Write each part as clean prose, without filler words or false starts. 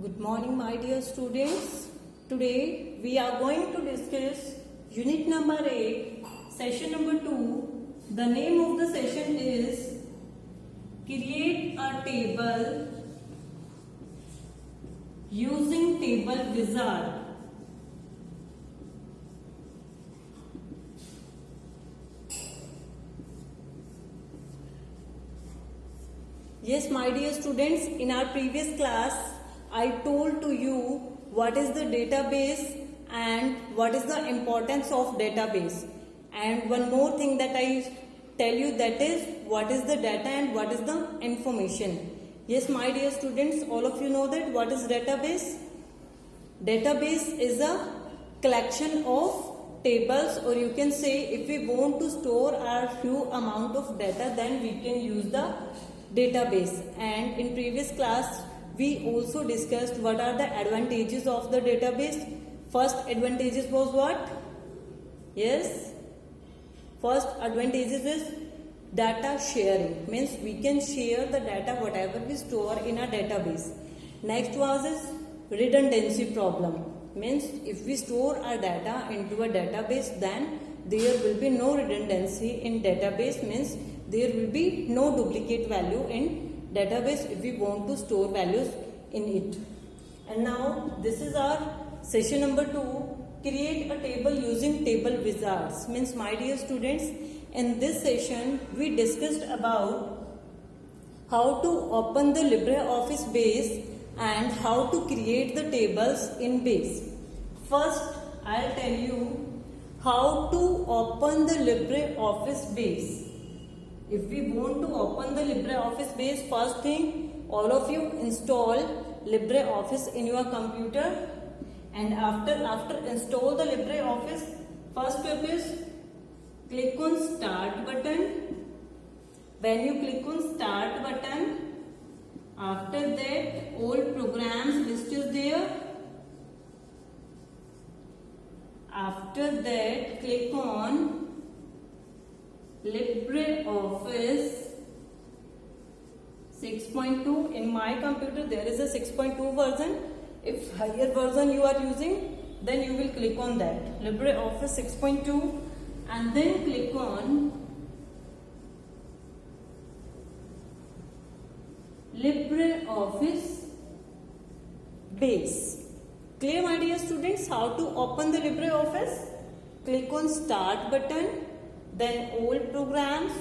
Good morning, my dear students. Today we are going to discuss unit number 8, session number 2. The name of the session is Create a Table Using Table Wizard. Yes, my dear students, in our previous class, I told to you what is the database and what is the importance of database. And one more thing that I tell you, that is what is the data and what is the information. Yes, my dear students, all of you know that what is database? Database is a collection of tables, or you can say if we want to store our few amount of data, then we can use the database. And in previous class we also discussed what are the advantages of the database. First advantages was what? Yes, first advantages is data sharing, means we can share the data whatever we store in a database. Next was is redundancy problem, means if we store our data into a database, then there will be no redundancy in database, means there will be no duplicate value in database if we want to store values in it. And now this is our session number 2, create a table using table wizards. Means my dear students, in this session we discussed about how to open the LibreOffice base and how to create the tables in base. First I'll tell you how to open the LibreOffice base. If we want to open the LibreOffice base, first thing, all of you install LibreOffice in your computer, and after install the LibreOffice, first step is click on start button. When you click on start button, after that all programs list is there. After that click on LibreOffice 6.2. In my computer there is a 6.2 version. If higher version you are using, then you will click on that LibreOffice 6.2 and then click on LibreOffice base. Clear, my dear students, how to open the LibreOffice? Click on start button, then all programs,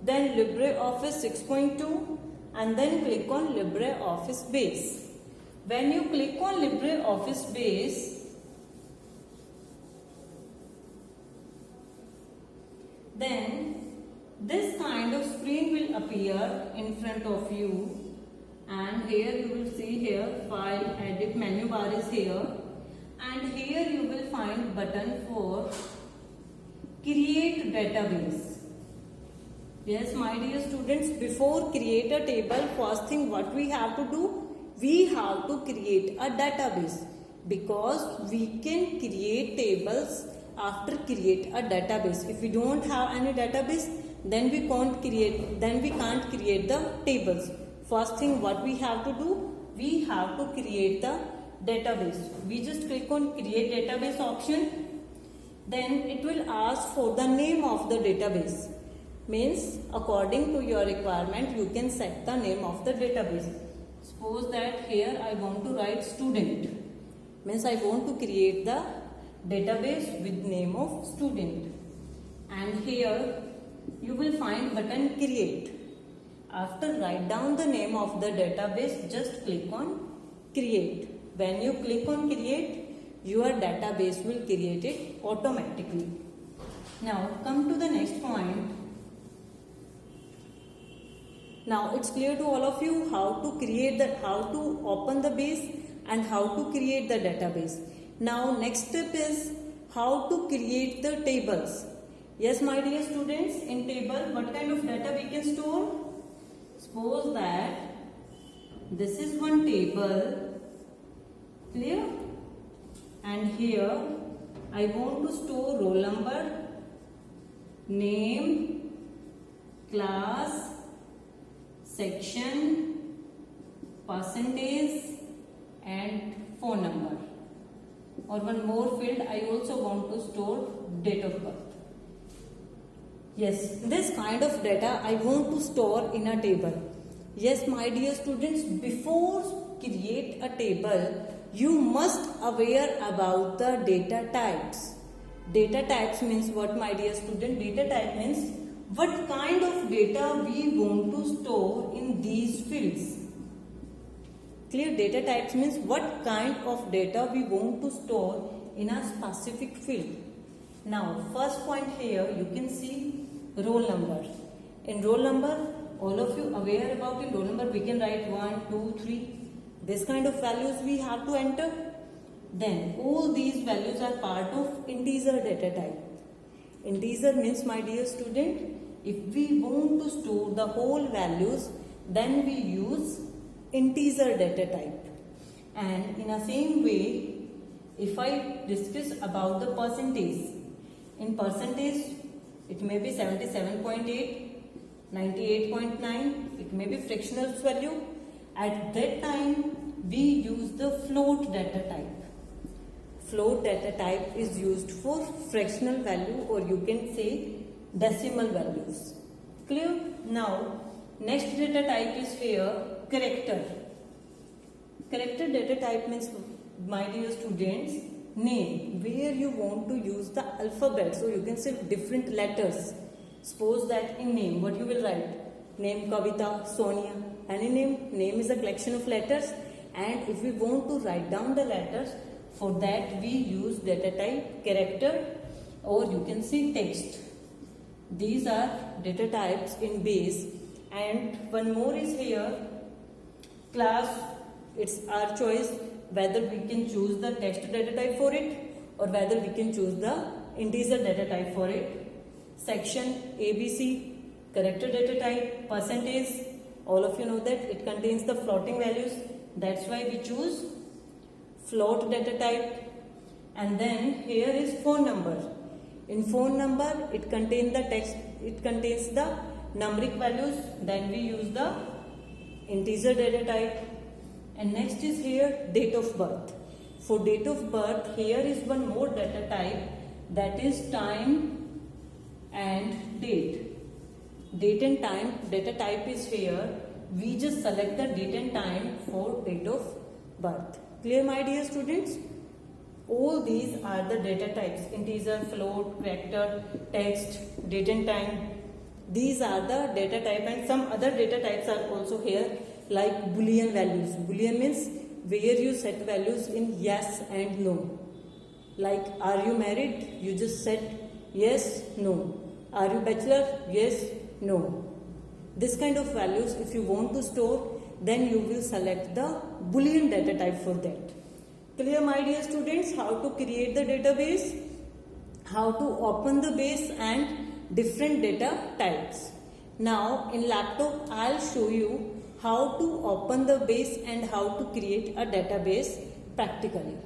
then LibreOffice 6.2 and then click on LibreOffice base. When you click on LibreOffice base, then this kind of screen will appear in front of you, and here you will see here file, edit, menu bar is here, and here you will find button for create database. Yes, my dear students, before create a table, first thing what we have to do, we have to create a database, because we can create tables after create a database. If we don't have any database, then we can't create the tables. First thing what we have to do, we have to create the database. We just click on create database option. Then it will ask for the name of the database. Means according to your requirement you can set the name of the database. Suppose that here I want to write student. Means I want to create the database with name of student. And here you will find button create. After write down the name of the database, just click on create. When you click on create, your database will create it automatically. Now come to the next point. Now it's clear to all of you how to open the base and how to create the database. Now next step is how to create the tables. Yes, my dear students, in table what kind of data we can store? Suppose that this is one table, clear? And here I want to store roll number, name, class, section, percentage, and phone number. Or one more field, I also want to store date of birth. Yes, this kind of data I want to store in a table. Yes, my dear students, before create a table, you must aware about the data types. Data types means what, my dear student? Data type means what kind of data we want to store in these fields. Clear? Data types means what kind of data we want to store in a specific field. Now, first point here, you can see roll number. In roll number, all of you aware about in roll number, we can write 1, 2, 3. This kind of values we have to enter. Then all these values are part of integer data type. Integer means, my dear student, if we want to store the whole values, then we use integer data type. And in the same way, if I discuss about the percentage, in percentage, it may be 77.8, 98.9, it may be fractional value. At that time, we use the float data type. Float data type is used for fractional value, or you can say decimal values. Clear? Now, next data type is here character. Character data type means, my dear students, name, where you want to use the alphabet, so you can say different letters. Suppose that in name, what you will write? Name Kavita, Sonia, any name. Name is a collection of letters, and if we want to write down the letters, for that we use data type character, or you can say text. These are data types in base. And one more is here, class. It's our choice whether we can choose the text data type for it, or whether we can choose the integer data type for it. Section, ABC, character data type, percentage, all of you know that it contains the floating values. That's why we choose float data type. And then here is phone number. In phone number, it contains the text, it contains the numeric values. Then we use the integer data type. And next is here date of birth. For date of birth, here is one more data type, that is time and date. Date and time data type is here. We just select the date and time for date of birth. Clear, my dear students? All these are the data types: integer, float, character, text, date and time. These are the data type, and some other data types are also here, like Boolean values. Boolean means where you set values in yes and no. Like, are you married? You just set yes, no. Are you bachelor? Yes, no. This kind of values, if you want to store, then you will select the Boolean data type for that. Clear, my dear students, how to create the database, how to open the base, and different data types. Now in laptop, I'll show you how to open the base and how to create a database practically.